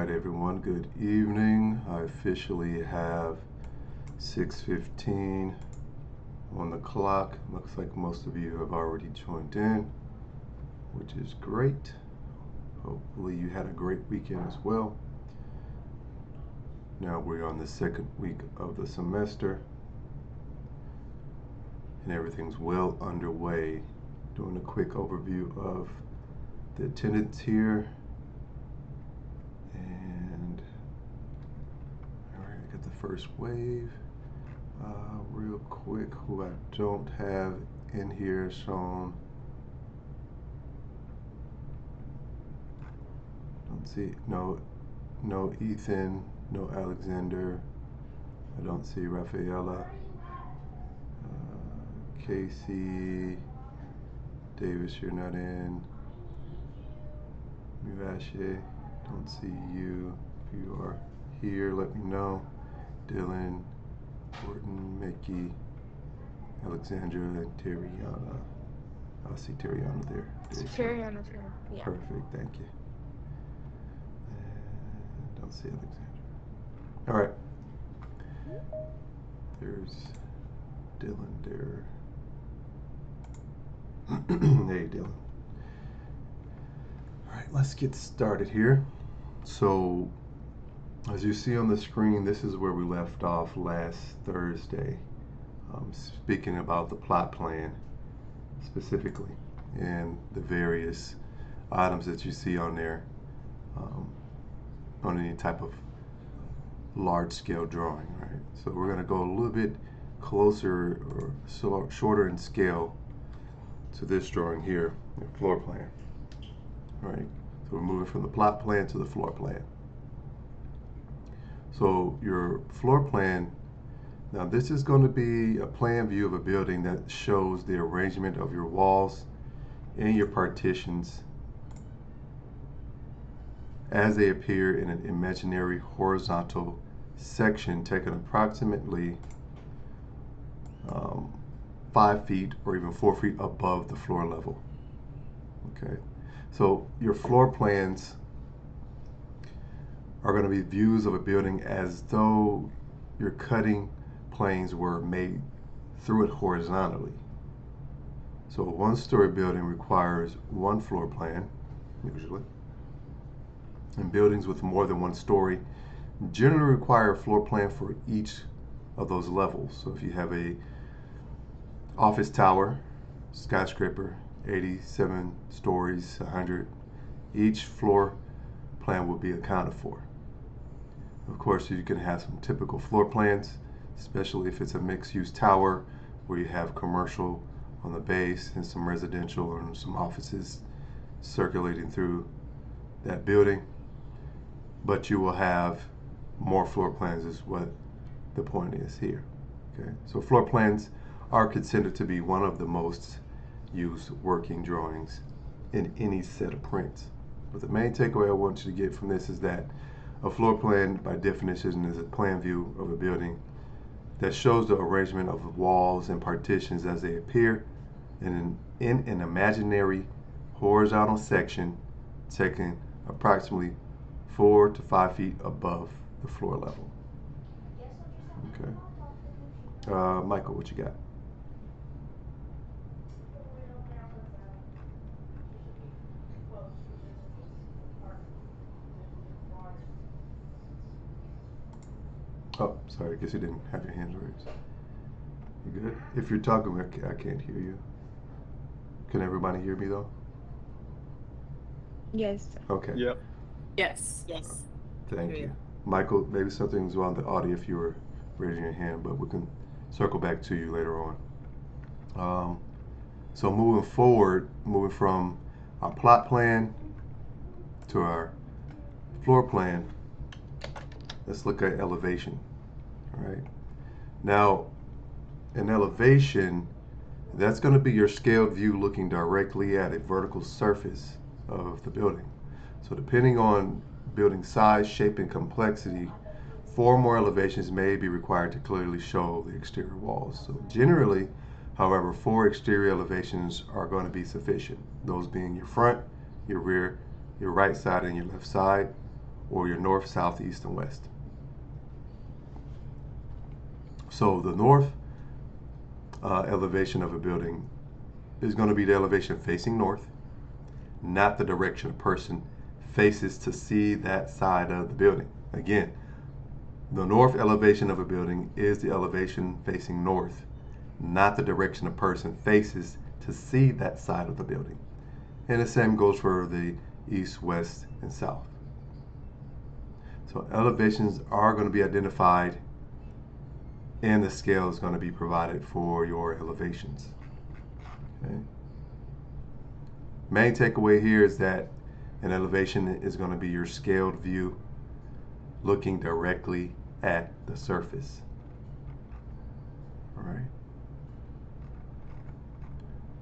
right, everyone, good evening. I officially have 6:15 on the clock. Looks like most of you have already joined in, which is great. Hopefully you had a great weekend as well. Now we're on the second week of the semester and everything's well underway. Doing a quick overview of the attendance here. And all right, I got the first wave. Real quick, who I don't have in here shown. Don't see, no Ethan, no Alexander. I don't see Rafaela, Casey, Davis, you're not in. Muvashe, don't see you. If you are here, let me know. Dylan, Horton, Mickey, Alexandra, and Terriana. I see Terriana there. Terriana's here. Yeah. Perfect, thank you. And don't see Alexandra. All right. There's Dylan there. Hey, Dylan. All right, let's get started here. So, as you see on the screen, this is where we left off last Thursday, speaking about the plot plan specifically and the various items that you see on there on any type of large-scale drawing, right? So we're going to go a little bit closer or shorter in scale to this drawing here, the floor plan. All right, so we're moving from the plot plan to the floor plan. So your floor plan, now this is going to be a plan view of a building that shows the arrangement of your walls and your partitions as they appear in an imaginary horizontal section taken approximately 5 feet or even 4 feet above the floor level. Okay, so your floor plans are going to be views of a building as though your cutting planes were made through it horizontally. So a one-story building requires one floor plan, usually. And buildings with more than one story generally require a floor plan for each of those levels. So if you have a office tower, skyscraper, 87 stories, 100, each floor plan will be accounted for. Of course, you can have some typical floor plans, especially if it's a mixed-use tower where you have commercial on the base and some residential and some offices circulating through that building. But you will have more floor plans is what the point is here. Okay, so floor plans are considered to be one of the most used working drawings in any set of prints. But the main takeaway I want you to get from this is that a floor plan, by definition, is a plan view of a building that shows the arrangement of walls and partitions as they appear in an imaginary horizontal section taken approximately 4 to 5 feet above the floor level. Okay. Michael, what you got? Oh, sorry, I guess you didn't have your hands raised. You good? If you're talking, I can't hear you. Can everybody hear me though? Yes. Okay. Yep. Yes. Yes. Thank you. Michael, maybe something's on the audio if you were raising your hand, but we can circle back to you later on. So moving forward, moving from our plot plan to our floor plan, let's look at elevation. All right. Now, an elevation, that's going to be your scaled view looking directly at a vertical surface of the building. So depending on building size, shape, and complexity, 4 more elevations may be required to clearly show the exterior walls. So generally, however, 4 exterior elevations are going to be sufficient. Those being your front, your rear, your right side, and your left side, or your north, south, east, and west. So the north elevation of a building is going to be the elevation facing north, not the direction a person faces to see that side of the building. Again, the north elevation of a building is the elevation facing north, not the direction a person faces to see that side of the building. And the same goes for the east, west, and south. So elevations are going to be identified, and the scale is going to be provided for your elevations. Okay. Main takeaway here is that an elevation is going to be your scaled view looking directly at the surface. All right.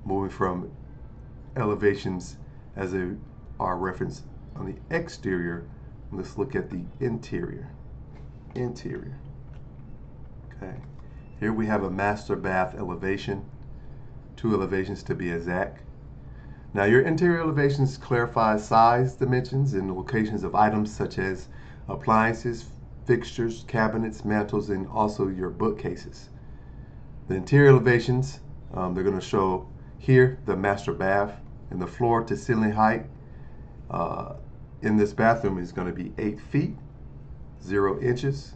Moving from elevations as our reference on the exterior, let's look at the interior. Interior. Okay. Here we have a master bath elevation, 2 elevations to be exact. Now your interior elevations clarify size, dimensions, and locations of items such as appliances, fixtures, cabinets, mantles, and also your bookcases. The interior elevations, they're going to show here the master bath, and the floor to ceiling height in this bathroom is going to be 8 feet, 0 inches.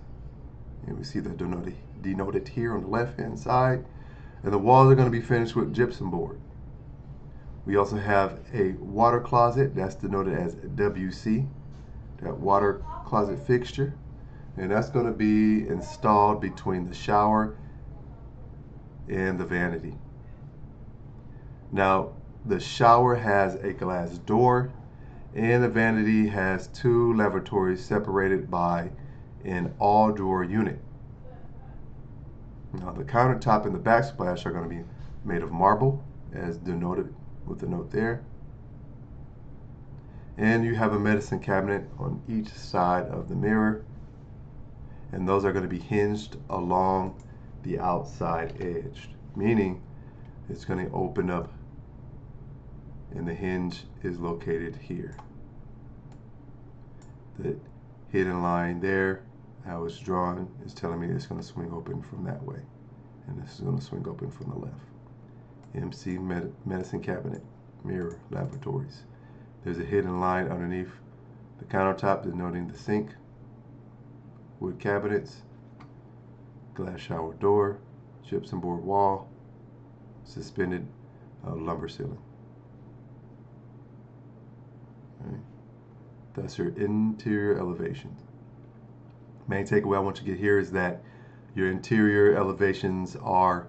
And we see that denoted here on the left hand side. And the walls are going to be finished with gypsum board. We also have a water closet that's denoted as WC, that water closet fixture. And that's going to be installed between the shower and the vanity. Now, the shower has a glass door, and the vanity has 2 lavatories separated by an all-drawer unit. Now, the countertop and the backsplash are going to be made of marble, as denoted with the note there. And you have a medicine cabinet on each side of the mirror, and those are going to be hinged along the outside edge, meaning it's going to open up, and the hinge is located here. The hidden line there, how it's drawn, is telling me it's going to swing open from that way, and this is going to swing open from the left. MC medicine cabinet, mirror, lavatories. There's a hidden line underneath the countertop denoting the sink, wood cabinets, glass shower door, gypsum board wall, suspended lumber ceiling. Right. That's your interior elevation. Main takeaway I want you to get here is that your interior elevations are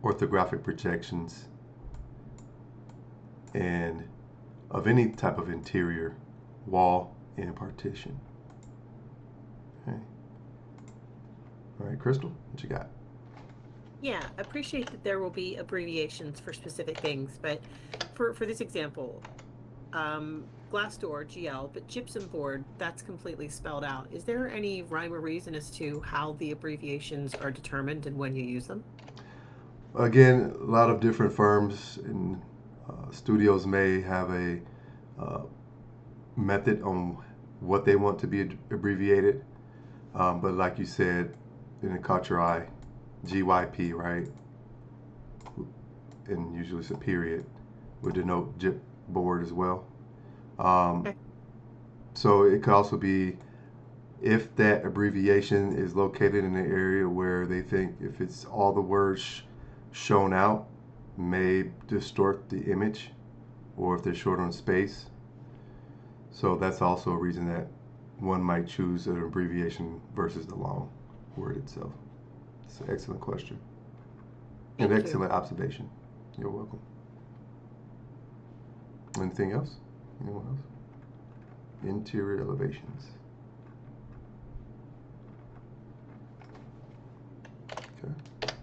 orthographic projections and of any type of interior wall and partition. Okay. All right, Crystal, what you got? Yeah, appreciate that there will be abbreviations for specific things, but for this example, glass door, GL, but gypsum board, that's completely spelled out. Is there any rhyme or reason as to how the abbreviations are determined and when you use them? Again, a lot of different firms and studios may have a method on what they want to be abbreviated, but like you said, and it caught your eye, GYP, right? And usually it's a period, would denote gyp board as well. Okay. So it could also be if that abbreviation is located in an area where they think if it's all the words shown out may distort the image, or if they're short on space. So that's also a reason that one might choose an abbreviation versus the long word itself. It's an excellent question. An Thank you. excellent observation. You're welcome. Anything else? Anyone else? Interior elevations. Okay.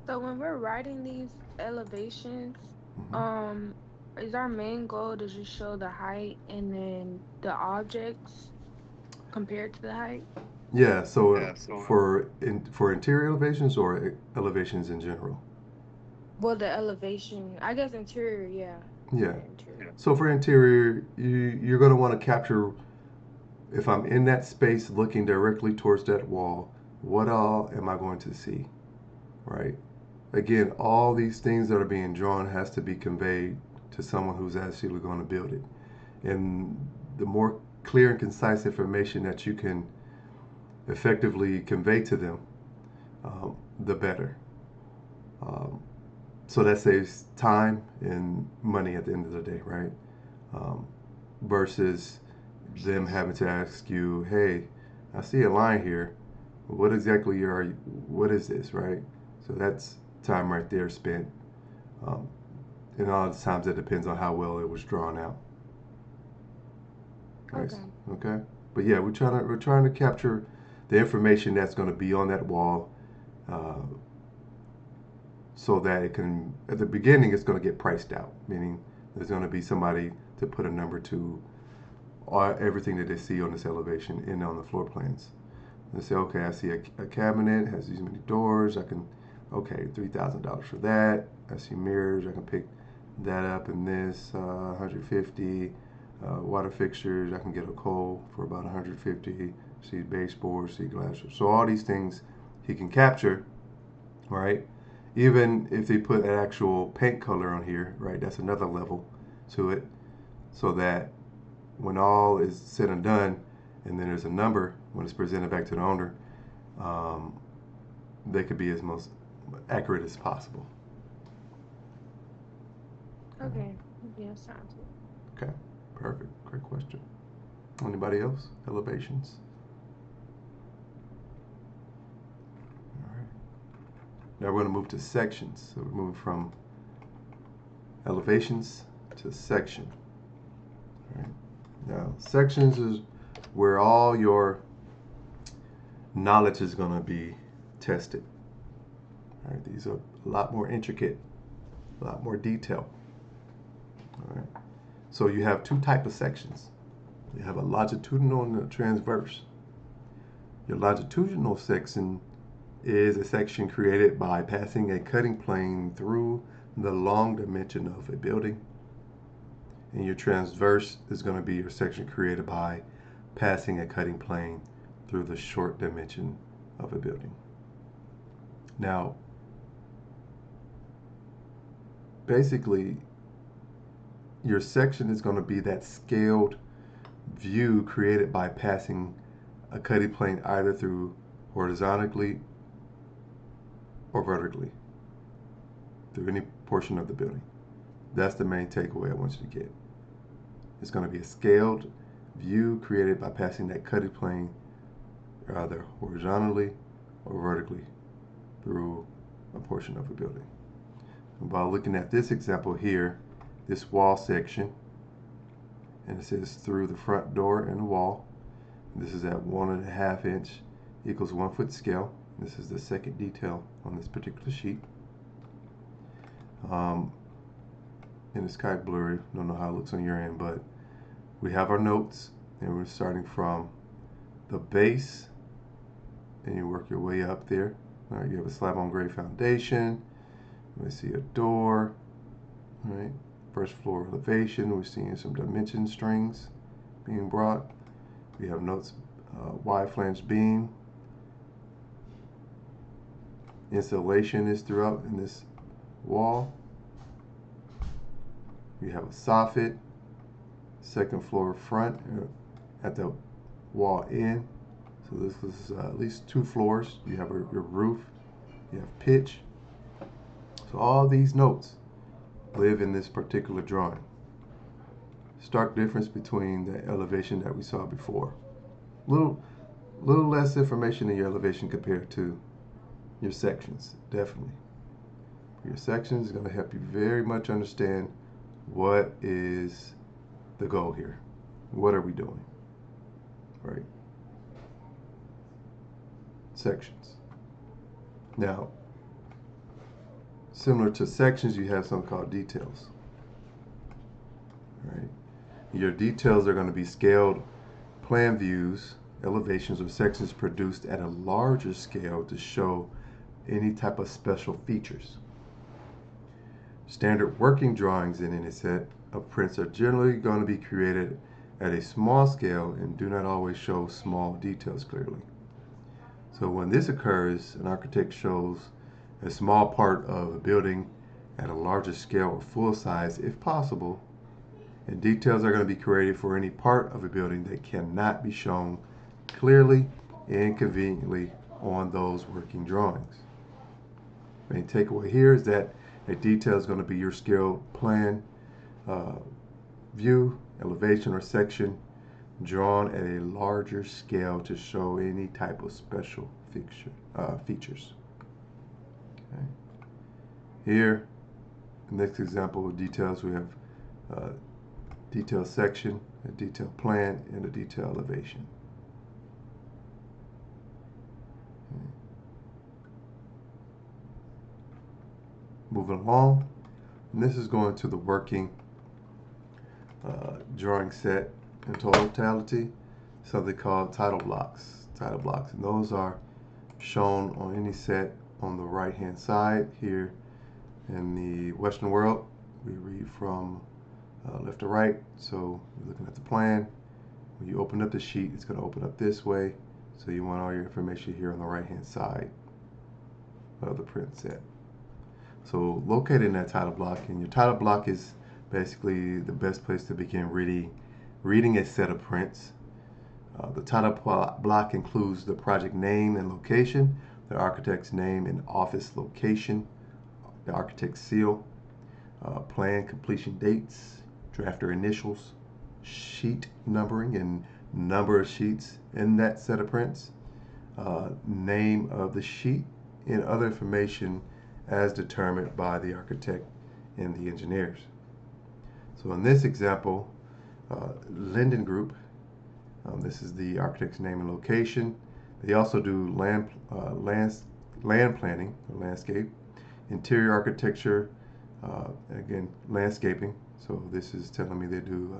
So when we're writing these elevations, Mhm. is our main goal to just show the height and then the objects compared to the height? Yeah, so for interior elevations or elevations in general? Well, the elevation, I guess interior, yeah. Yeah. The interior. So for interior, you're going to want to capture if I'm in that space looking directly towards that wall, what all am I going to see, right? Again, all these things that are being drawn has to be conveyed to someone who's actually going to build it. And the more clear and concise information that you can effectively convey to them, the better. Um, so that saves time and money at the end of the day, right? Um, versus them having to ask you, hey, I see a line here. What exactly are you, what is this, right? So that's time right there spent. Um, and all the times that depends on how well it was drawn out. Nice. Okay. Okay. But yeah, we're trying to capture the information that's going to be on that wall, uh, so that it can, at the beginning it's going to get priced out, meaning there's going to be somebody to put a number to everything that they see on this elevation and on the floor plans. They say, okay, I see a cabinet has these many doors. I can, okay, $3,000 for that. I see mirrors. I can pick that up in this 150. Water fixtures. I can get a coal for about 150. See baseboards. See glass. So all these things he can capture, right? Even if they put an actual paint color on here, right? That's another level to it, so that when all is said and done, and then there's a number when it's presented back to the owner, um, they could be as most accurate as possible. Okay. Yeah, sounds good. Okay, perfect. Great question. Anybody else? Elevations? All right. Now we're going to move to sections. So we're moving from elevations to section. All right. Now, sections is where all your knowledge is going to be tested. All right, these are a lot more intricate, a lot more detail. All right. So you have two types of sections. You have a longitudinal and a transverse. Your longitudinal section is a section created by passing a cutting plane through the long dimension of a building. And your transverse is going to be your section created by passing a cutting plane through the short dimension of a building. Now, basically, your section is going to be that scaled view created by passing a cutting plane either through horizontally or vertically through any portion of the building. That's the main takeaway I want you to get. It's going to be a scaled view created by passing that cutting plane either horizontally or vertically through a portion of a building. And by looking at this example here, this wall section, and it says through the front door and the wall. This is at 1.5 inch equals 1 foot scale. This is the second detail on this particular sheet. And it's kind of blurry. Don't know how it looks on your end, but we have our notes, and we're starting from the base, and you work your way up there. All right, you have a slab on grade foundation. We see a door. All right, first floor elevation. We're seeing some dimension strings being brought. We have notes, wide flange beam. Insulation is throughout in this wall. You have a soffit, second floor front at the wall end. So this is at least 2 floors. You have your roof, you have pitch. So all these notes live in this particular drawing. Stark difference between the elevation that we saw before. Little less information in your elevation compared to your sections, definitely. Your sections is going to help you very much understand what is the goal here. What are we doing? Right? Sections. Now, similar to sections, you have something called details. Right? Your details are going to be scaled plan views, elevations, or sections produced at a larger scale to show any type of special features. Standard working drawings in any set of prints are generally going to be created at a small scale and do not always show small details clearly. So when this occurs, an architect shows a small part of a building at a larger scale or full size if possible, and details are going to be created for any part of a building that cannot be shown clearly and conveniently on those working drawings. Main takeaway here is that a detail is going to be your scale plan, view, elevation, or section drawn at a larger scale to show any type of special features. Okay. Here, the next example of details, we have a detail section, a detail plan, and a detail elevation. Okay. Moving along, and this is going to the working drawing set in totality, something called title blocks. Title blocks, and those are shown on any set on the right hand side. Here in the Western world, we read from left to right. So you're looking at the plan. When you open up the sheet, it's going to open up this way. So you want all your information here on the right hand side of the print set. So located in that title block, and your title block is basically the best place to begin reading a set of prints. The title block includes the project name and location, the architect's name and office location, the architect's seal, plan completion dates, drafter initials, sheet numbering and number of sheets in that set of prints, name of the sheet, and other information as determined by the architect and the engineers. So in this example, Linden Group, this is the architect's name and location. They also do land planning, or landscape, interior architecture, again, landscaping. So this is telling me they do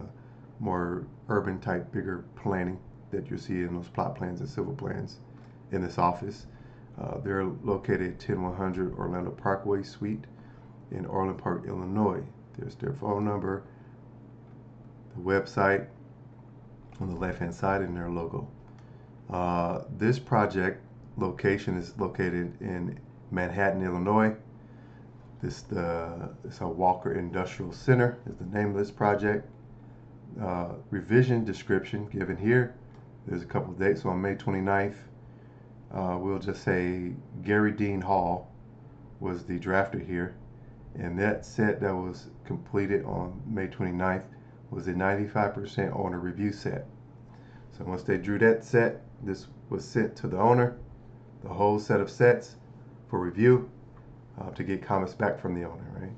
more urban type, bigger planning that you'll see in those plot plans and civil plans in this office. They're located at 10100 Orlando Parkway Suite in Orland Park, Illinois. There's their phone number, the website on the left hand side, and their logo. This project location is located in Manhattan, Illinois. This is a Walker Industrial Center is the name of this project. Revision description given here. There's a couple of dates. So on May 29th, we'll just say Gary Dean Hall was the drafter here, and that set that was completed on May 29th was a 95% owner review set. So once they drew that set, this was sent to the owner, the whole set of sets for review, to get comments back from the owner, right?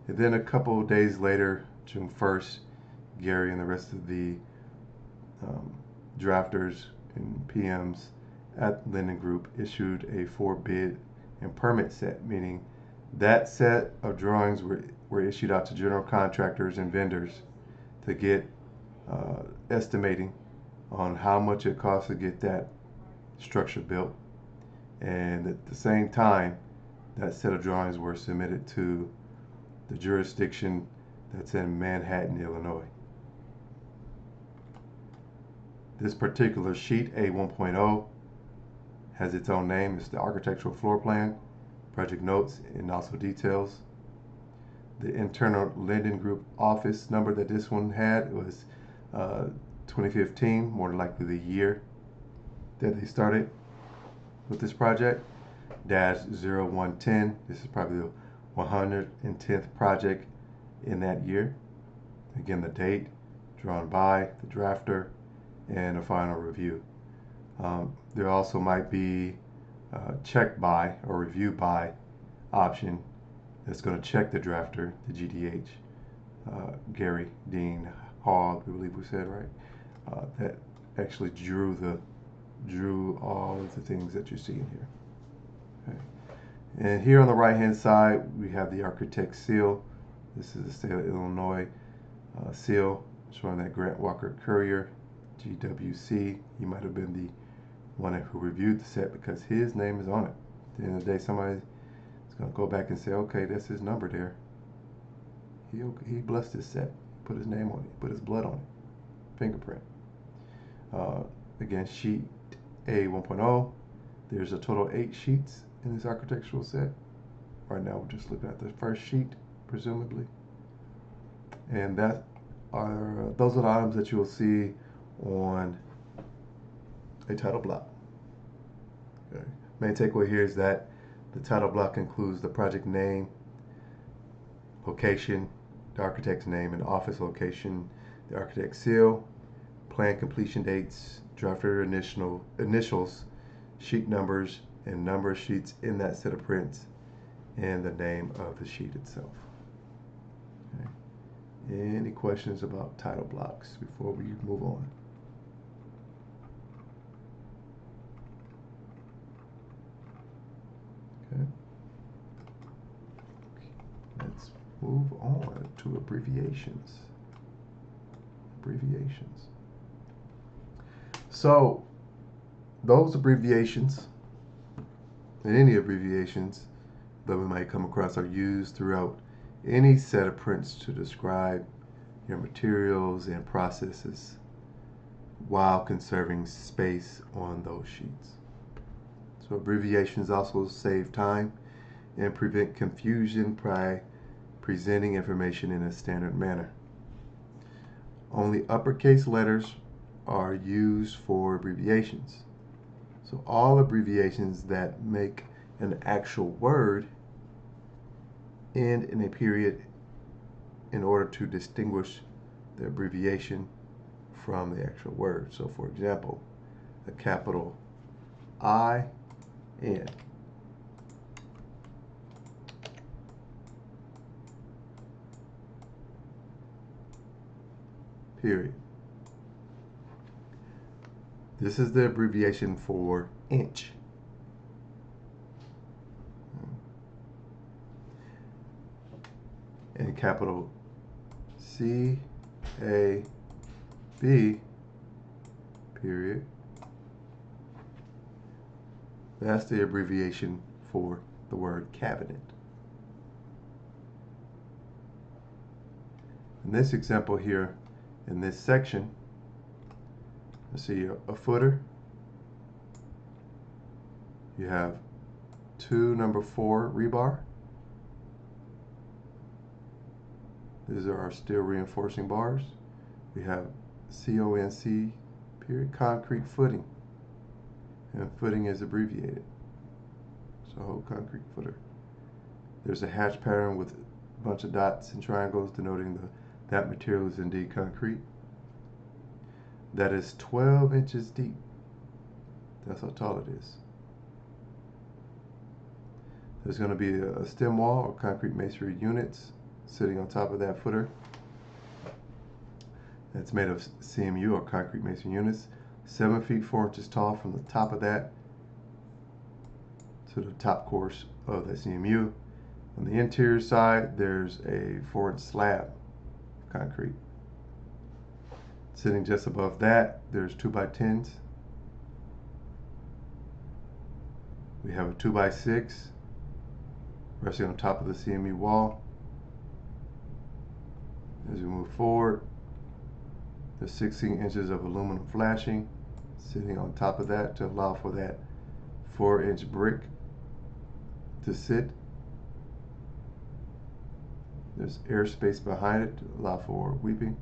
And then a couple of days later, June 1st, Gary and the rest of the drafters and PMs at Linden Group issued a 4-bid and permit set, meaning that set of drawings were issued out to general contractors and vendors to get estimating on how much it costs to get that structure built. And at the same time, that set of drawings were submitted to the jurisdiction that's in Manhattan, Illinois. This particular sheet, A1.0, has its own name. It's the architectural floor plan, project notes, and also details. The internal Linden Group office number that this one had was 2015, more than likely the year that they started with this project, -0110. This is probably the 110th project in that year. Again, the date drawn by the drafter and a final review. There also might be check by or review by option that's going to check the drafter, the GDH, Gary Dean Hall, I believe we said, right? That actually drew all of the things that you see in here. Okay. And here on the right hand side, we have the architect's seal. This is the state of Illinois seal showing that Grant Walker Courier, GWC. He might have been the one who reviewed the set because his name is on it. At the end of the day, somebody is going to go back and say, okay, that's his number there. He blessed this set, put his name on it, put his blood on it. fingerprint. Again, sheet A 1.0. There's a total of 8 sheets in this architectural set. Right now we're just looking at the first sheet, presumably. And those are the items that you will see on a title block. Okay. Main takeaway here is that the title block includes the project name, location, the architect's name and office location, the architect's seal, plan completion dates, drafter initials, sheet numbers, and number of sheets in that set of prints, and the name of the sheet itself. Okay. Any questions about title blocks before we move on? Okay. Let's move on to abbreviations. So those abbreviations and any abbreviations that we might come across are used throughout any set of prints to describe your materials and processes while conserving space on those sheets. So abbreviations also save time and prevent confusion by presenting information in a standard manner. Only uppercase letters are used for abbreviations. So all abbreviations that make an actual word end in a period in order to distinguish the abbreviation from the actual word. So for example, a capital I-N. Period. This is the abbreviation for inch. And capital C-A-B, period. That's the abbreviation for the word cabinet. In this example here, in this section, let's see a footer. You have 2 number 4 rebar. These are our steel reinforcing bars. We have CONC, period, concrete footing. And footing is abbreviated. So whole concrete footer. There's a hatch pattern with a bunch of dots and triangles denoting that material is indeed concrete. That is 12 inches deep. That's how tall it is. There's going to be a stem wall or concrete masonry units sitting on top of that footer. That's made of CMU or concrete masonry units, 7 feet 4 inches tall from the top of that to the top course of that CMU. On the interior side, there's a 4-inch slab of concrete. Sitting just above that, there's 2x10s. We have a 2x6 resting on top of the CMU wall. As we move forward, there's 16 inches of aluminum flashing sitting on top of that to allow for that 4-inch brick to sit. There's airspace behind it to allow for weeping.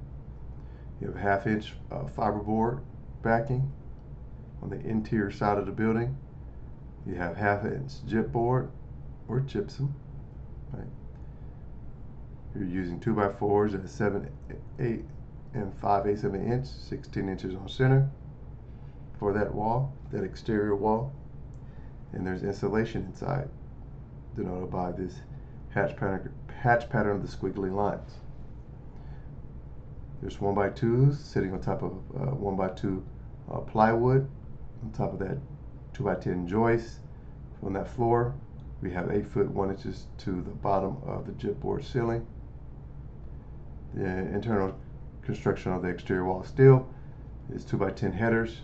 You have a 1/2-inch fiberboard backing on the interior side of the building. You have 1/2-inch gypboard or gypsum. Right? You're using 2x4s at 7, 8, and 5/8 of an inch, 16 inches on center for that wall, that exterior wall. And there's insulation inside, denoted by this hatch pattern of the squiggly lines. There's 1x2s sitting on top of 1x2 plywood. On top of that 2x10 joist on that floor, we have 8 foot 1 inches to the bottom of the gypboard ceiling. The internal construction of the exterior wall steel is 2x10 headers,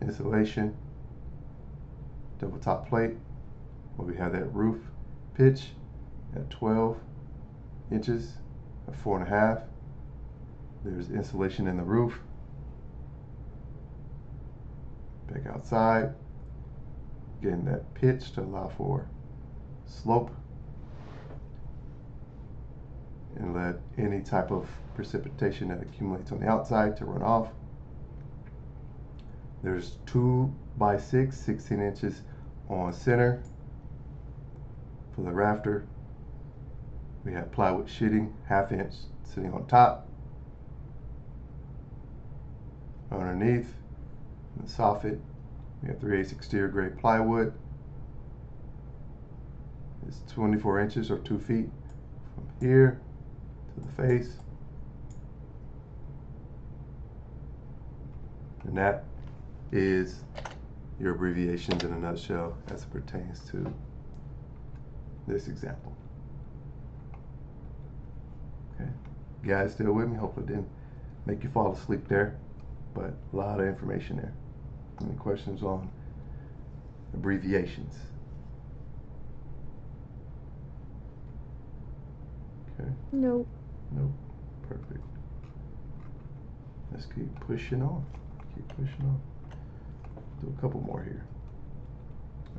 insulation, double top plate, where we have that roof pitch at 12 inches at 4.5. There's insulation in the roof. Back outside, getting that pitch to allow for slope and let any type of precipitation that accumulates on the outside to run off. There's 2 by 6, 16 inches on center for the rafter. We have plywood sheeting, 1/2 inch sitting on top. Underneath, in the soffit, we have 3/8 exterior grade plywood. It's 24 inches or 2 feet from here to the face. And that is your abbreviations in a nutshell as it pertains to this example. Okay, you guys still with me? Hopefully it didn't make you fall asleep there, but a lot of information there. Any questions on abbreviations? Okay. Nope. Nope. Perfect. Let's keep pushing on. Keep pushing on. Do a couple more here.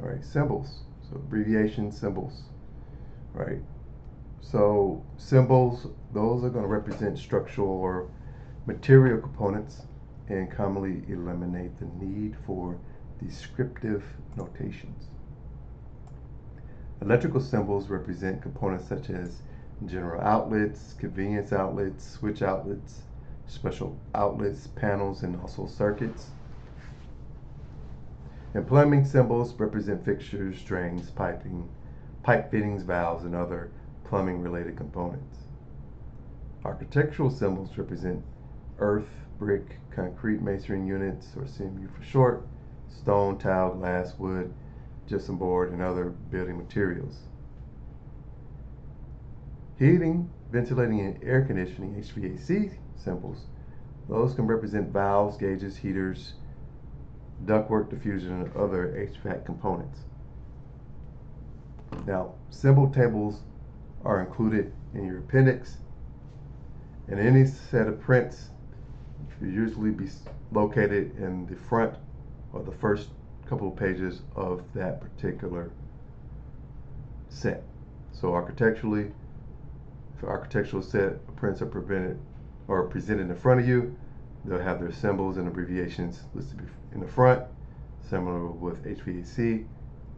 All right, symbols. So abbreviation symbols. Right. So symbols, those are going to represent structural or material components and commonly eliminate the need for descriptive notations. Electrical symbols represent components such as general outlets, convenience outlets, switch outlets, special outlets, panels, and also circuits. And plumbing symbols represent fixtures, drains, piping, pipe fittings, valves, and other plumbing related components. Architectural symbols represent earth, brick, concrete masonry units, or CMU for short, stone, tile, glass, wood, gypsum board, and other building materials. Heating, ventilating, and air conditioning, HVAC symbols, those can represent valves, gauges, heaters, ductwork, diffusion, and other HVAC components. Now, symbol tables are included in your appendix, and any set of prints should usually be located in the front or the first couple of pages of that particular set. So architecturally, if an architectural set of prints are presented in front of you, they'll have their symbols and abbreviations listed in the front, similar with HVAC,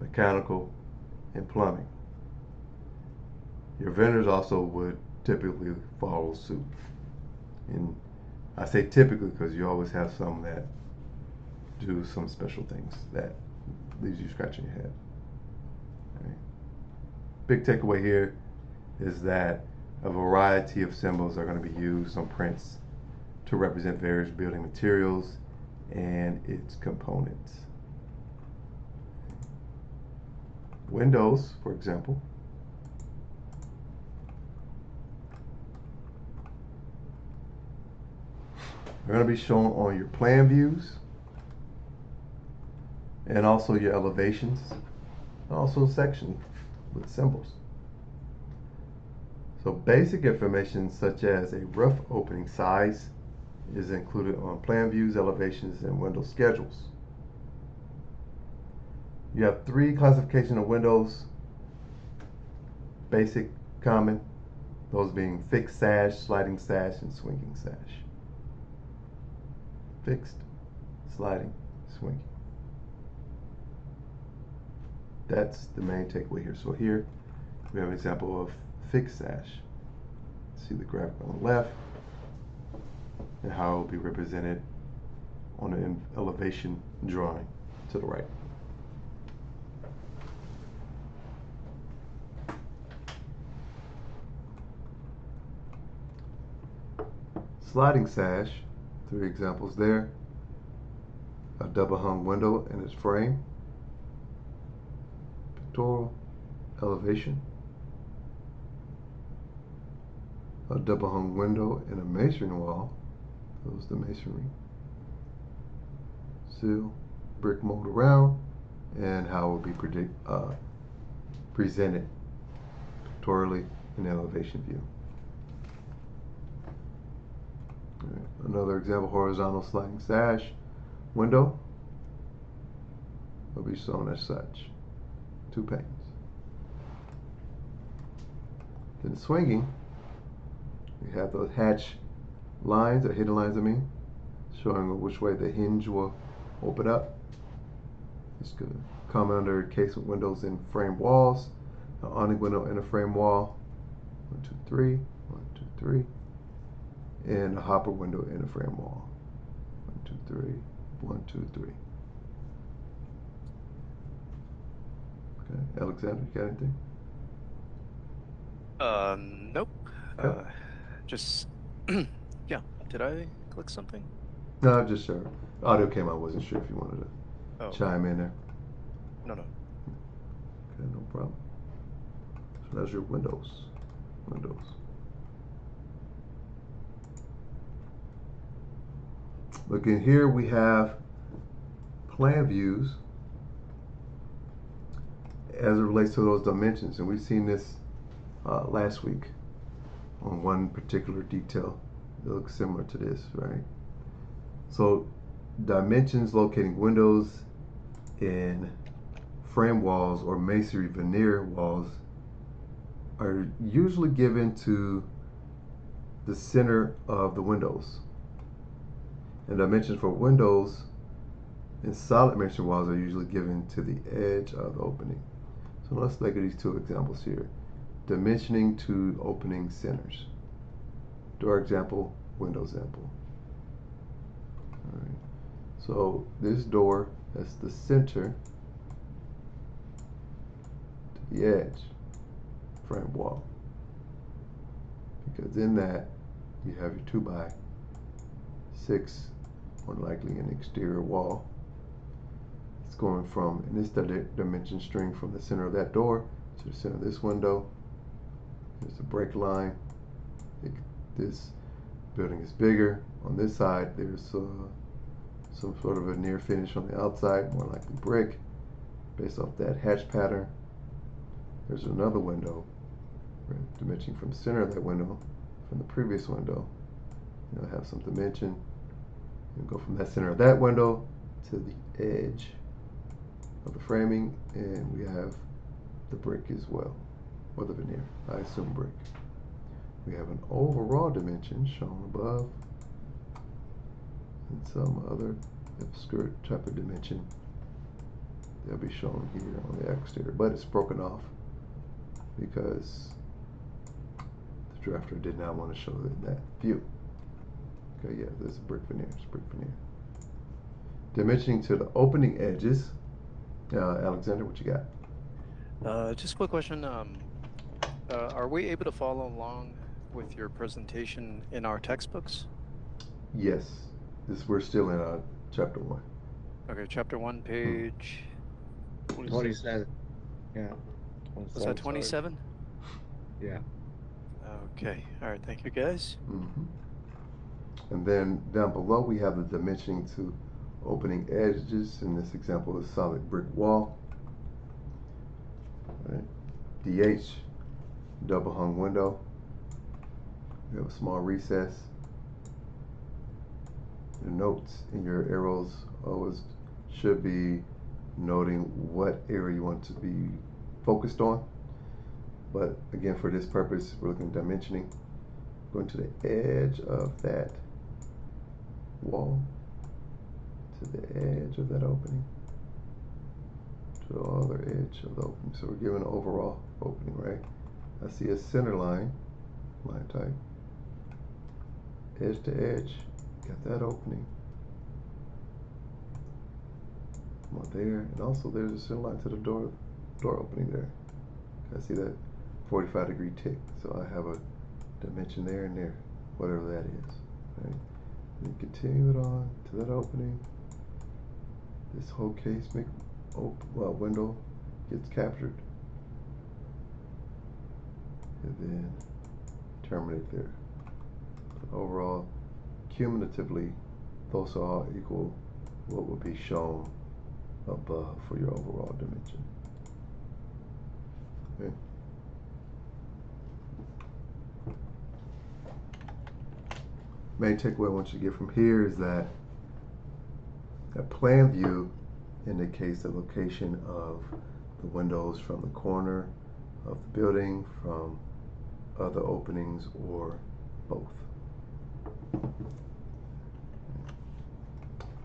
mechanical, and plumbing. Your vendors also would typically follow suit. And I say typically because you always have some that do some special things that leaves you scratching your head. Okay. Big takeaway here is that a variety of symbols are going to be used on prints to represent various building materials and its components. Windows, for example, are going to be shown on your plan views and also your elevations, and also sections with symbols. So basic information such as a rough opening size is included on plan views, elevations, and window schedules. You have 3 classifications of windows: basic, common, those being fixed sash, sliding sash, and swinging sash. Fixed, sliding, swinging. That's the main takeaway here. So here we have an example of fixed sash. See the graphic on the left and how it will be represented on an elevation drawing to the right. Sliding sash, 3 examples there. A double hung window and its frame. Pictorial, elevation. A double hung window and a masonry wall. Those the masonry. Sill, brick mold around, and how it will be presented pictorially in the elevation view. Another example, horizontal sliding sash window will be shown as such. 2 panes. Then swinging, we have those hatch lines, or hidden lines I mean, showing which way the hinge will open up. It's going to come under casement windows and frame walls, an awning window and a frame wall. 1, 2, 3, 1, 2, 3, and a hopper window and a frame wall. 1, 2, 3, 1, 2, 3. Okay, Alexander, you got anything? Nope. Okay. Just yeah. Did I click something? No, just sure. Audio came out. I wasn't sure if you wanted to Oh, chime in there. no. Okay, no problem. So that's your windows. Look in here, we have plan views as it relates to those dimensions, and we've seen this last week on one particular detail that looks similar to this, right? So dimensions locating windows in frame walls or masonry veneer walls are usually given to the center of the windows. And dimensions for windows in solid masonry walls are usually given to the edge of the opening. So let's look at these 2 examples here. Dimensioning to opening centers. Door example, window example. All right. So this door, that's the center to the edge frame wall. Because in that you have your 2 by 6, more likely an exterior wall. It's going from, in this dimension string, from the center of that door to the center of this window. There's a break line. This building is bigger. On this side, there's some sort of a near finish on the outside, more likely brick, based off that hatch pattern. There's another window, right, dimensioning from the center of that window, from the previous window. You'll have some dimension. You'll go from that center of that window to the edge of the framing, and we have the brick as well, or the veneer. I assume brick. We have an overall dimension shown above, and some other obscure type of dimension that'll be shown here on the exterior, but it's broken off because the drafter did not want to show that view. Okay, yeah, there's a brick veneer. It's brick veneer. Dimensioning to the opening edges. Alexander, what you got? Just a quick question. Are we able to follow along with your presentation in our textbooks? Yes. We're still in chapter 1. Okay, chapter 1, page 27. Yeah. Was that 27? Yeah. Okay. All right. Thank you, guys. Mm-hmm. And then down below we have the dimensioning to opening edges. In this example, a solid brick wall. Right. DH, double hung window. You have a small recess. Your notes in your arrows always should be noting what area you want to be focused on. But again, for this purpose, we're looking at dimensioning. Going to the edge of that wall, to the edge of that opening, to the other edge of the opening. So we're given an overall opening, right? I see a center line, line type, edge to edge, got that opening. Come on there, and also there's a center line to the door opening there. I see that 45-degree tick, so I have a dimension there and there, whatever that is. Right? And continue it on to that opening. This whole casement window gets captured, and then terminate there. But overall, cumulatively, those all equal what will be shown above for your overall dimension. Okay. main takeaway I want you to get from here is that a plan view indicates the location of the windows from the corner of the building, from other openings, or both.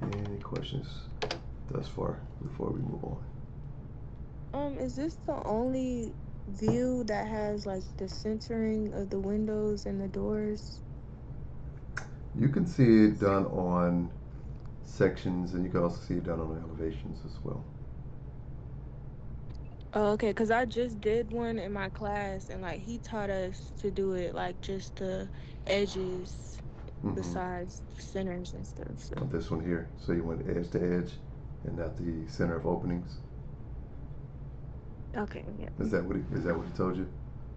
Any questions thus far before we move on? Is this the only view that has like the centering of the windows and the doors? You can see it done on sections, and you can also see it done on the elevations as well. Oh, okay, because I just did one in my class, and like he taught us to do it like just the edges besides centers and stuff. So This one here, so you went edge to edge and not the center of openings. okay, yeah. Is that what he told you,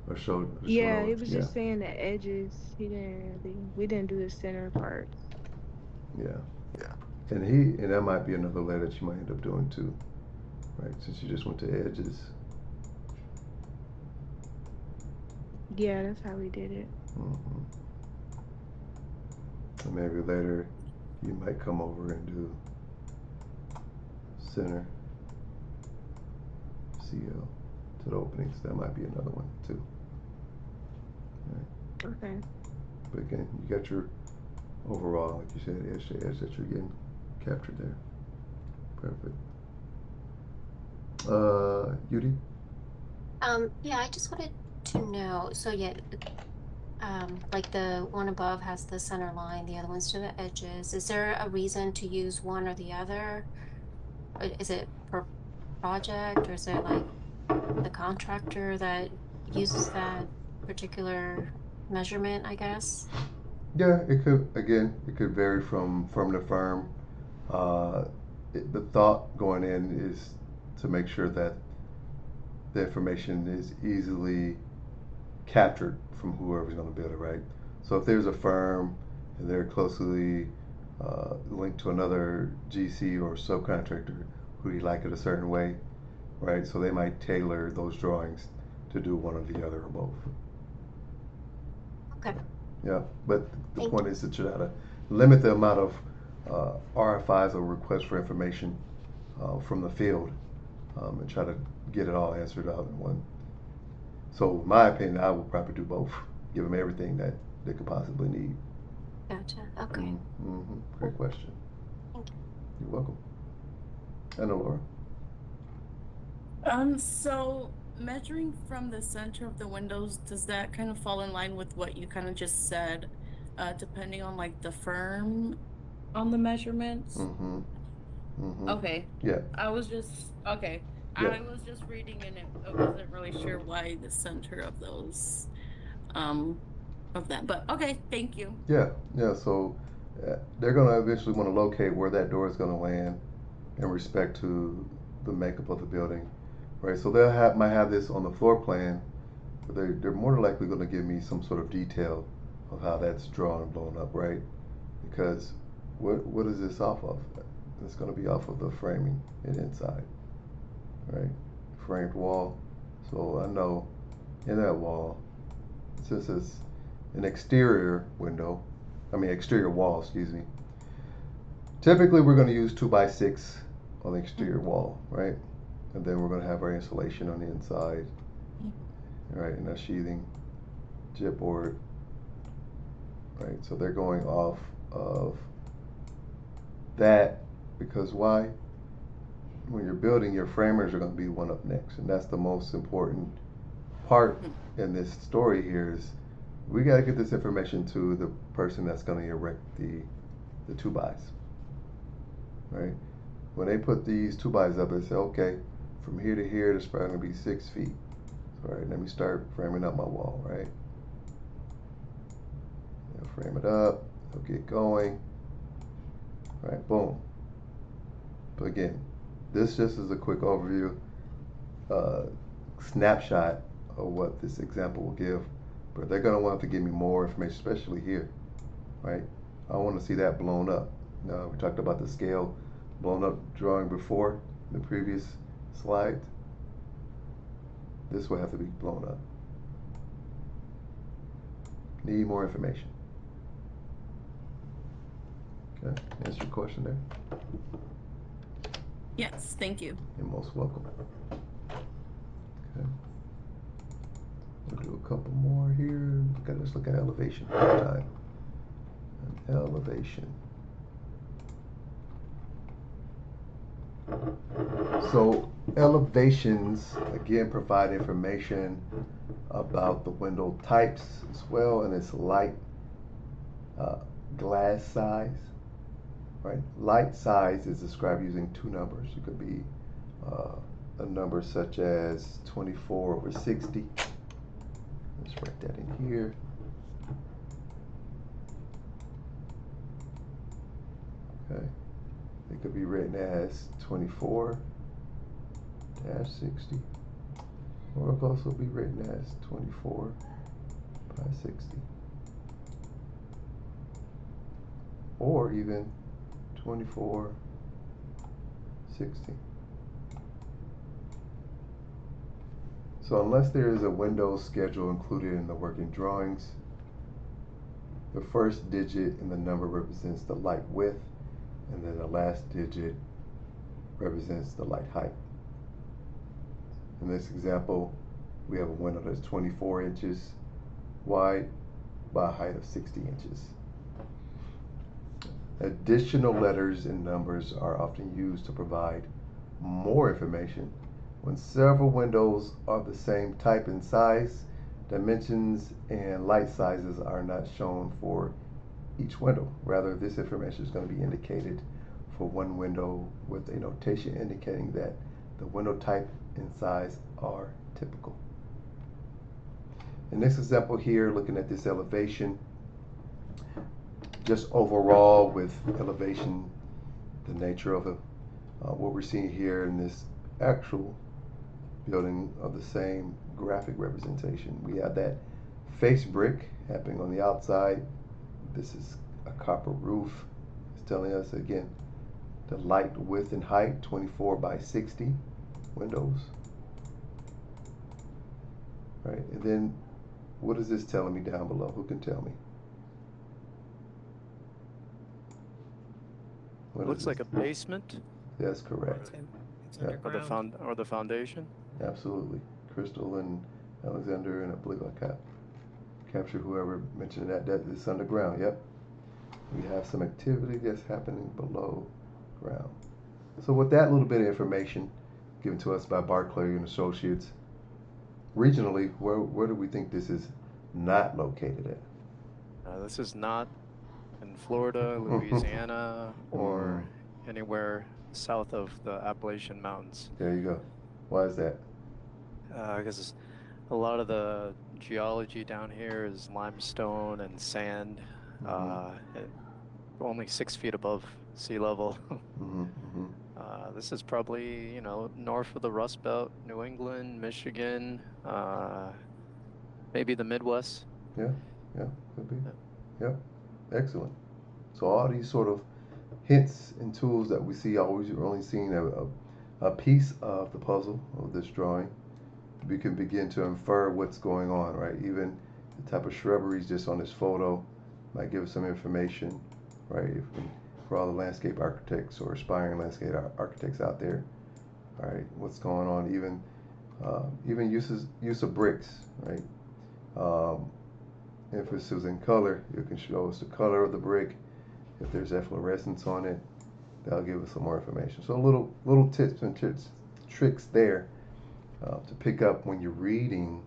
or showed? Yeah, he was just saying the edges. We didn't do the center parts. Yeah. And that might be another layer that you might end up doing too, right? Since you just went to edges. Yeah, that's how we did it. And maybe later you might come over and do center CL to the openings. That might be another one too. Right. Okay. But again, you got your overall, like you said, edge to edge that you're getting captured there. Perfect. Yudi? Yeah, I just wanted to know, so yeah, like the one above has the center line, the other one's to the edges. Is there a reason to use one or the other? Or is it per project, or is it like the contractor that uses that particular measurement, I guess? Yeah, it could vary from firm to firm. The thought going in is to make sure that the information is easily captured from whoever's going to build it, right? So if there's a firm and they're closely linked to another GC or subcontractor who you like it a certain way, right? So they might tailor those drawings to do one or the other or both. Okay. Yeah, but the Thank point is to try to limit the amount of RFIs or requests for information from the field and try to get it all answered out in one. So, in my opinion, I would probably do both. Give them everything that they could possibly need. Gotcha. Okay. Great question. Thank you. You're welcome. And Laura. So measuring from the center of the windows, does that kind of fall in line with what you kind of just said, depending on like the firm on the measurements? Okay. Yeah. I was just okay. Yeah. I was just reading and I wasn't really sure why the center of those, of that. But okay, thank you. Yeah. So they're going to eventually want to locate where that door is going to land in respect to the makeup of the building, right? So might have this on the floor plan, but they're more than likely going to give me some sort of detail of how that's drawn and blown up, right? Because what is this off of? It's going to be off of the framing and inside, right? Framed wall. So I know in that wall, since it's an exterior wall, excuse me. Typically, we're going to use 2x6 on the exterior wall, right? And then we're going to have our insulation on the inside, right? And our sheathing, chipboard, right? So they're going off of that because why? When you're building, your framers are going to be one up next, and that's the most important part in this story here is we got to get this information to the person that's going to erect the 2x, right? When they put these 2x up, they say, okay, from here to here, it's probably going to be 6 feet. All right, let me start framing up my wall, right? They'll frame it up, they'll get going, right, boom. But again, this just is a quick overview, snapshot of what this example will give, but they're going to want to give me more information, especially here, right? I want to see that blown up. Now, we talked about the scale blown up drawing before in the previous slide. This will have to be blown up. Need more information. Okay, answer your question there. Yes, thank you. You're most welcome. Okay. We'll do a couple more here. Let's look at elevation one more time. An elevation. So elevations, again, provide information about the window types as well, and its light glass size, right? Light size is described using two numbers. It could be a number such as 24/60. Let's write that in here. Okay. It could be written as 24-60, or it could also be written as 24/60, or even 24/60. So unless there is a window schedule included in the working drawings, the first digit in the number represents the light width, and then the last digit represents the light height. In this example, we have a window that's 24 inches wide by a height of 60 inches. Additional letters and numbers are often used to provide more information. When several windows are the same type and size, dimensions and light sizes are not shown for each window. Rather, this information is going to be indicated for one window with a notation indicating that the window type and size are typical. In this example here, looking at this elevation, just overall with elevation, the nature of it, what we're seeing here in this actual building of the same graphic representation. We have that face brick happening on the outside. This is a copper roof. It's telling us again the light width and height, 24/60 windows. Right, and then what is this telling me down below? Who can tell me? What Looks like a basement. That's correct. It's Yeah. underground. Or the foundation. Absolutely. Crystal and Alexander, and I believe I captured whoever mentioned that it's underground. Yep. We have some activity that's happening below ground. So with that little bit of information given to us by Barclay and Associates, regionally, where do we think this is not located at? This is not in Florida, Louisiana, or anywhere south of the Appalachian Mountains. There you go. Why is that? Because a lot of the geology down here is limestone and sand, only 6 feet above sea level. This is probably, north of the Rust Belt, New England, Michigan, maybe the Midwest. Yeah, could be. Yeah, excellent. So all these sort of hints and tools that we see, always you're only seeing a piece of the puzzle of this drawing. We can begin to infer what's going on, right? Even the type of shrubberies just on this photo might give us some information, right? For all the landscape architects or aspiring landscape architects out there, all right? What's going on? Even use of bricks, right? If this was in color, it can show us the color of the brick. If there's efflorescence on it, that'll give us some more information. So little tips and tricks there to pick up when you're reading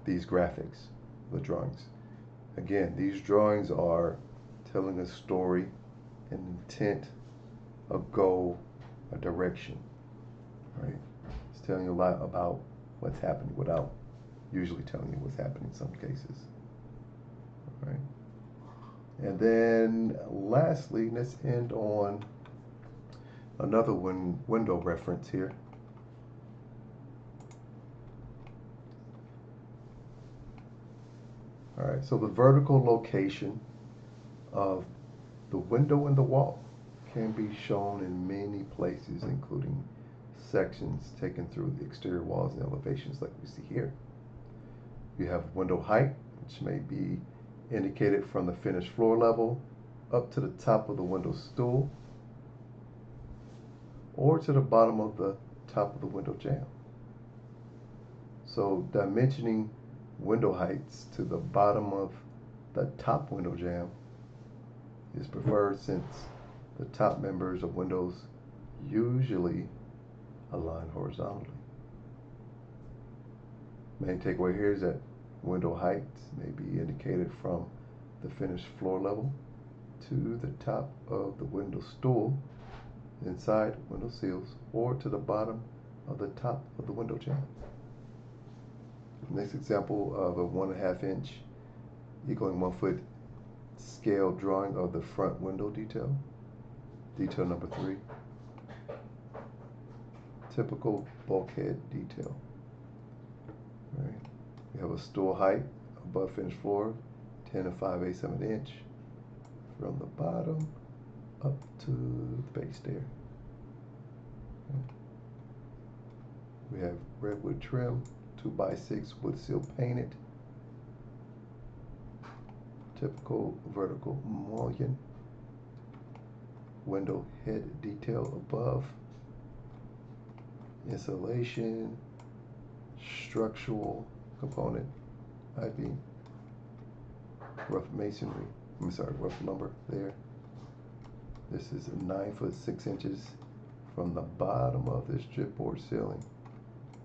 these graphics, the drawings. Again, these drawings are telling a story, an intent, a goal, a direction, right? It's telling you a lot about what's happening without usually telling you what's happening in some cases, all right? And then lastly, let's end on another window reference here. All right, so the vertical location of the window and the wall can be shown in many places, including sections taken through the exterior walls and elevations like we see here. You have window height, which may be indicated from the finished floor level up to the top of the window stool or to the bottom of the top of the window jamb. So dimensioning window heights to the bottom of the top window jamb is preferred since the top members of windows usually align horizontally. Main takeaway here is that window heights may be indicated from the finished floor level to the top of the window stool, inside window sills, or to the bottom of the top of the window jamb. Next example of a 1.5 inch equaling 1 foot scale drawing of the front window detail. Detail number 3. Typical bulkhead detail. All right. We have a stool height above finished floor, 10 5/8 of an inch from the bottom up to the base there. Okay. We have redwood trim, 2x6 wood seal painted. Typical vertical mullion. Window head detail above. Insulation, structural component, I-beam, rough masonry, rough lumber there. This is 9 foot 6 inches from the bottom of this chipboard ceiling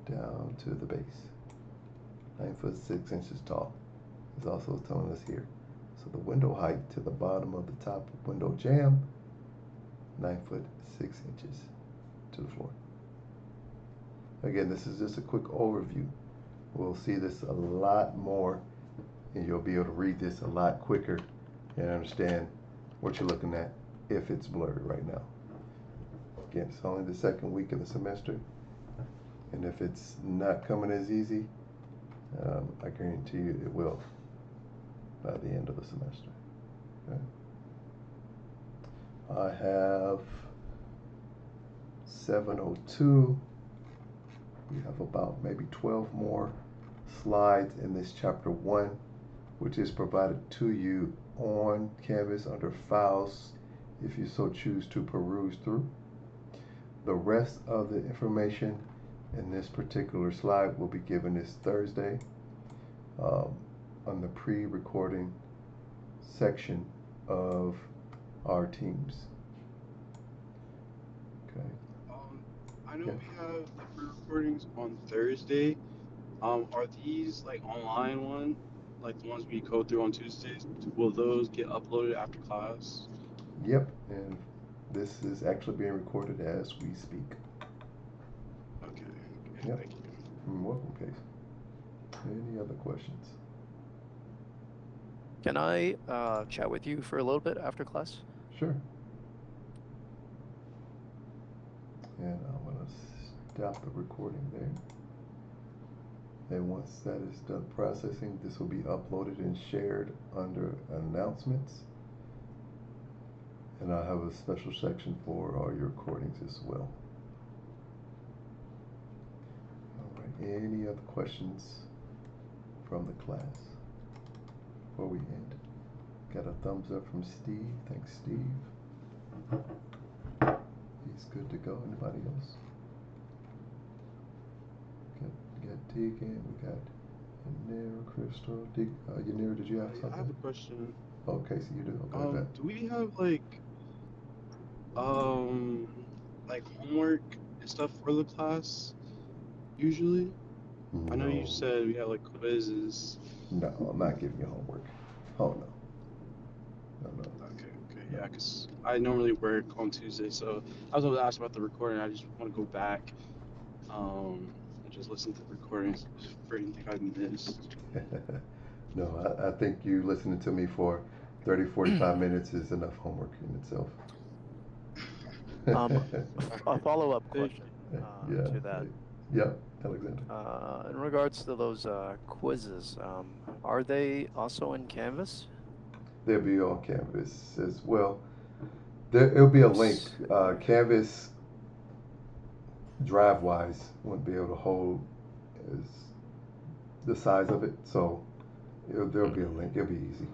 down to the base. 9 foot 6 inches tall is also telling us here. So the window height to the bottom of the top window jamb, 9 foot 6 inches to the floor. Again, this is just a quick overview. We'll see this a lot more, and you'll be able to read this a lot quicker and understand what you're looking at if it's blurry right now. Again, it's only the second week of the semester, and if it's not coming as easy, I guarantee you it will by the end of the semester. Okay. I have 702. We have about maybe 12 more slides in this chapter 1, which is provided to you on Canvas under Files if you so choose to peruse through. The rest of the information in this particular slide will be given this Thursday on the pre-recording section of our teams. Okay. I know we have the pre-recordings on Thursday. Are these like online one, like the ones we go through on Tuesdays? Will those get uploaded after class? Yep, and this is actually being recorded as we speak. Okay. Yep. Thank you. You're welcome, Case. Any other questions? Can I chat with you for a little bit after class? Sure. And I'm going to stop the recording there. And once that is done processing, this will be uploaded and shared under announcements. And I'll have a special section for all your recordings as well. All right, any other questions from the class before we end? Got a thumbs up from Steve. Thanks, Steve. He's good to go. Anybody else? Got Deacon. We got Yanira, Crystal. Yanira, did you have something? I have a question. Oh, Casey, you do? Okay, Do we have like homework and stuff for the class usually? I know you said we have like quizzes. No, I'm not giving you homework. Oh, no. No. Okay, yeah, because I normally work on Tuesday, so I was going to ask about the recording. I just want to go back and just listen to the recordings for anything I missed. No, I think you listening to me for 30, 45 minutes is enough homework in itself. A follow-up question to that. Yeah, Alexander. In regards to those quizzes, are they also in Canvas? They'll be on Canvas as well. It'll be a link. Canvas drive-wise won't be able to hold the size of it, so there'll be a link. It'll be easy.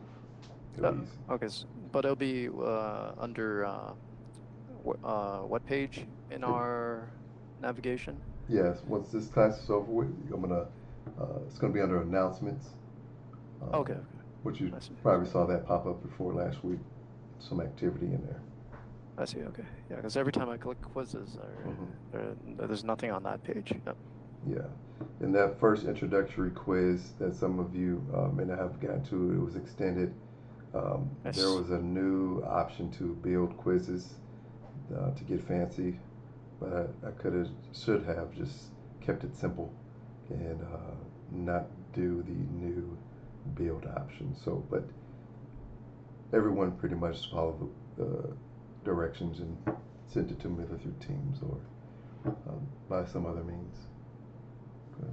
It'll be easy. Okay, but it'll be under what page in our navigation? Yes, once this class is over with, it's gonna be under announcements. Okay. Which you I see. probably saw that pop up before last week, some activity in there. I see, okay. Yeah, because every time I click quizzes, there's nothing on that page. Yep. Yeah, in that first introductory quiz that some of you may not have gotten to, it was extended. Yes. There was a new option to build quizzes to get fancy, but I should have just kept it simple and not do the new build option. So, but everyone pretty much followed the directions and sent it to me either through Teams or by some other means. Okay.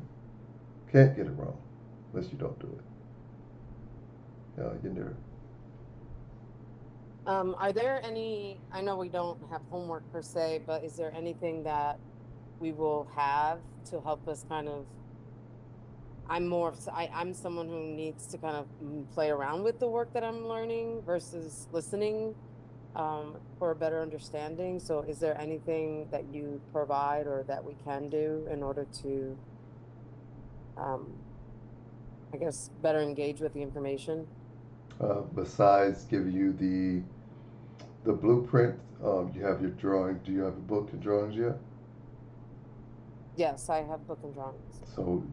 Can't get it wrong unless you don't do it. Yandira. Are there any, I know we don't have homework per se, but is there anything that we will have to help us kind of, I'm someone who needs to kind of play around with the work that I'm learning versus listening for a better understanding. So is there anything that you provide or that we can do in order to, I guess, better engage with the information? Besides giving you the blueprint, you have your drawing. Do you have a book and drawings yet? Yes, I have book and drawings. So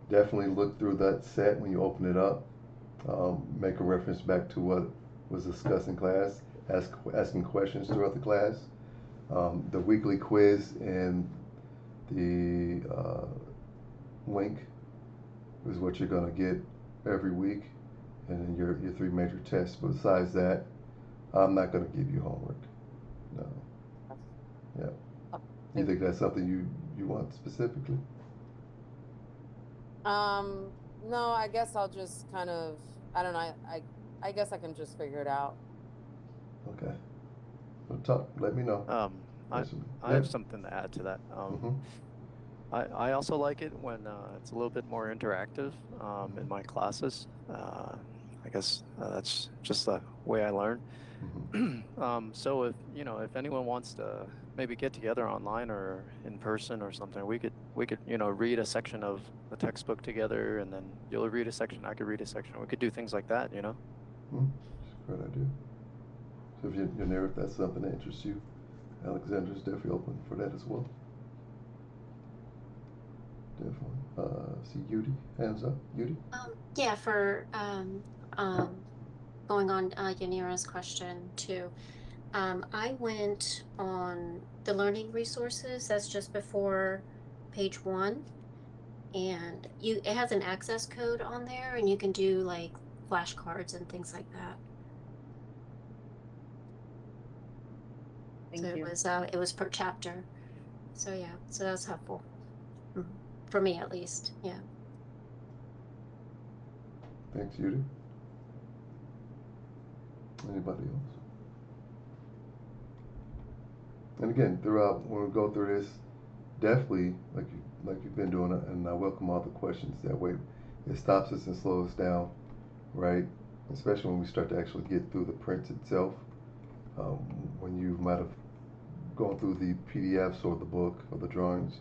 definitely look through that set when you open it up. Make a reference back to what was discussed in class. Asking questions throughout the class. The weekly quiz and the link is what you're going to get every week, and then your 3 major tests. But besides that, I'm not going to give you homework. No. Yeah. You think that's something you want specifically? No, I guess I'll just kind of, I don't know, I guess I can just figure it out. Okay. Well, let me know. I have something to add to that. I also like it when it's a little bit more interactive in my classes. I guess that's just the way I learn. So if anyone wants to maybe get together online or in person or something, we could read a section of the textbook together, and then you'll read a section, I could read a section. We could do things like that, That's a great idea. So if that's something that interests you, Alexander's definitely open for that as well. Definitely. See Yudi, hands up. Yudi? Yeah, for going on Yanira's question too. I went on the learning resources, that's just before page 1, and it has an access code on there, and you can do like flashcards and things like that. Thank you. It was per chapter. So yeah, so that's helpful. For me at least, yeah. Thanks, Yudi. Anybody else? And again, throughout when we go through this, definitely like you've been doing, and I welcome all the questions. That way, it stops us and slows us down, right? Especially when we start to actually get through the print itself. When you might have gone through the PDFs or the book or the drawings,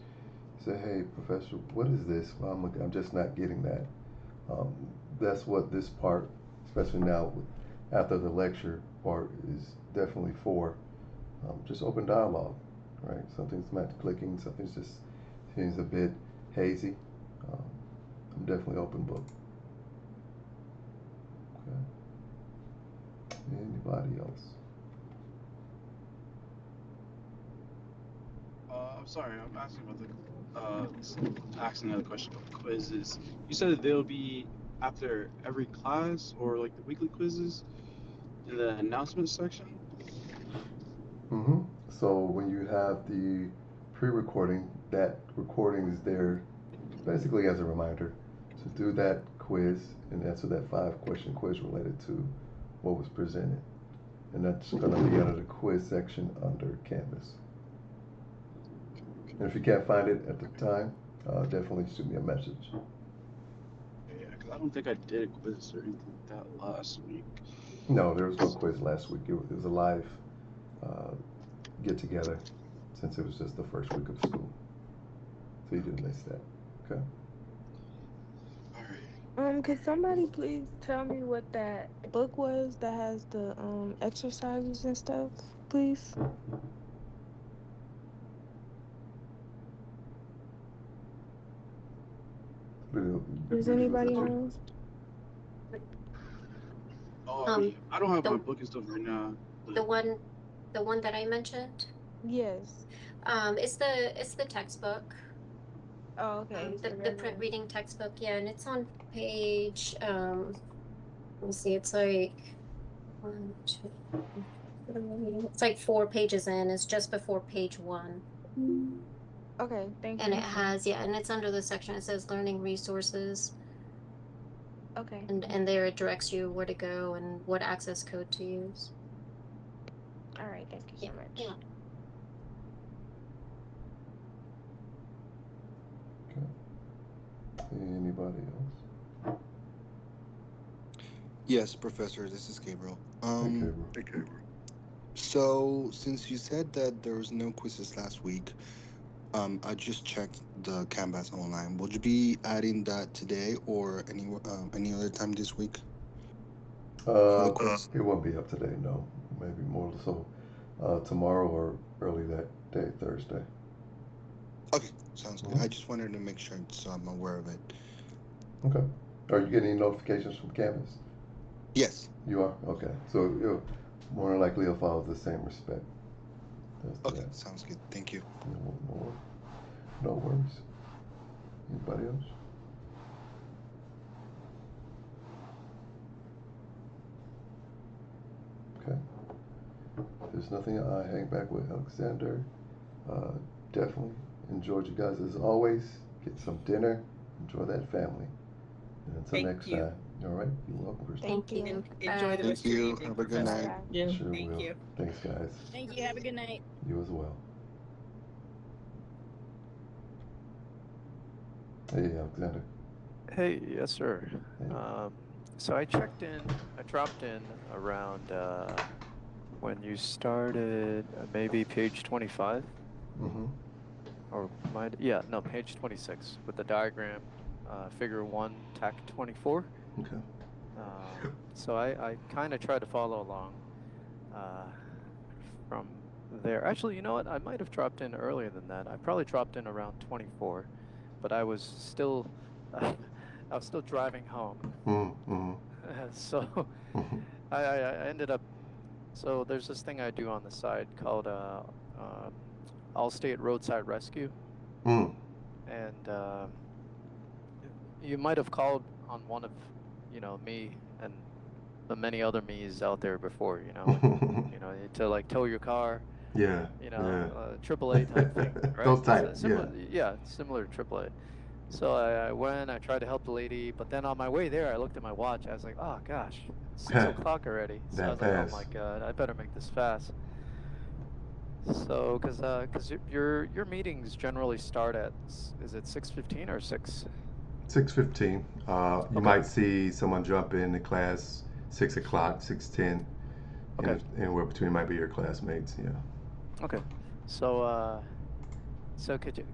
say, "Hey, professor, what is this? Well, I'm just not getting that." That's what this part, especially now after the lecture part, is definitely for. Just open dialogue, right? Something's not clicking, something's just seems a bit hazy. I'm definitely open book. Okay. Anybody else? I'm sorry, I'm asking about asking another question about the quizzes. You said that they'll be after every class, or like the weekly quizzes in the announcement section? So when you have the pre-recording, that recording is there basically as a reminder to do that quiz and answer that 5-question quiz related to what was presented. And that's going to be under the quiz section under Canvas. And if you can't find it at the time, definitely shoot me a message. Yeah, because I don't think I did a quiz or anything like that last week. No, there was no quiz last week. It was a live get together since it was just the first week of school. So you didn't miss that. Okay. All right. Could somebody please tell me what that book was that has the exercises and stuff, please? Does anybody know? Oh, Um, I don't have the- my book and stuff right now. The one that I mentioned, Yes. it's the textbook. Oh, okay. The print reading textbook, yeah, and it's on page, let me see, it's like 1, 2, 3, it's like 4 pages in. It's just before page 1. Okay, thank you. And it has, yeah, and it's under the section, it says learning resources. Okay. And there it directs you where to go and what access code to use. All right, thank you so much. Yeah. Anybody else? Yes, Professor, this is Gabriel. Hey, Gabriel. So, since you said that there was no quizzes last week, I just checked the Canvas online. Would you be adding that today or any other time this week? It won't be up today, no. Maybe more so tomorrow or early that day, Thursday. Okay, sounds good. I just wanted to make sure so I'm aware of it. Okay. Are you getting any notifications from Canvas? Yes. You are? Okay. So you'll more than likely it'll follow the same respect. Okay, sounds good. Thank you. No worries. Anybody else? Okay. If there's nothing, I hang back with Alexander. Definitely enjoyed you guys as always. Get some dinner. Enjoy that family. And until next time. All right. You're welcome, Kristen. Thank you. Enjoy the rest of your evening. Have a good night. Sure Thank will. you. Thanks, guys. Thank you. Have a good night. You as well. Hey, Alexander. Hey, yes, sir. Hey. So I dropped in around when you started, maybe page 25? Mm-hmm. Or page 26 with the diagram, figure 1, tac 24. Okay. So I kind of tried to follow along from there. Actually, you know what? I might have dropped in earlier than that. I probably dropped in around 24, but I was still driving home. Mm-hmm. So I ended up. So there's this thing I do on the side called Allstate Roadside Rescue. Mm. And you might have called on one of, me and the many other me's out there before, to like tow your car. Yeah. AAA type thing, right? Those types, Similar to AAA. So I went, I tried to help the lady, but then on my way there, I looked at my watch. I was like, oh gosh, it's 6 o'clock already. So I was like, oh my God, I better make this fast. So, because your meetings generally start at, is it 6:15 or 6? 6:15. You might see someone jump in the class 6 o'clock, 6:10. Okay. Anywhere between might be your classmates. Yeah. Okay. So could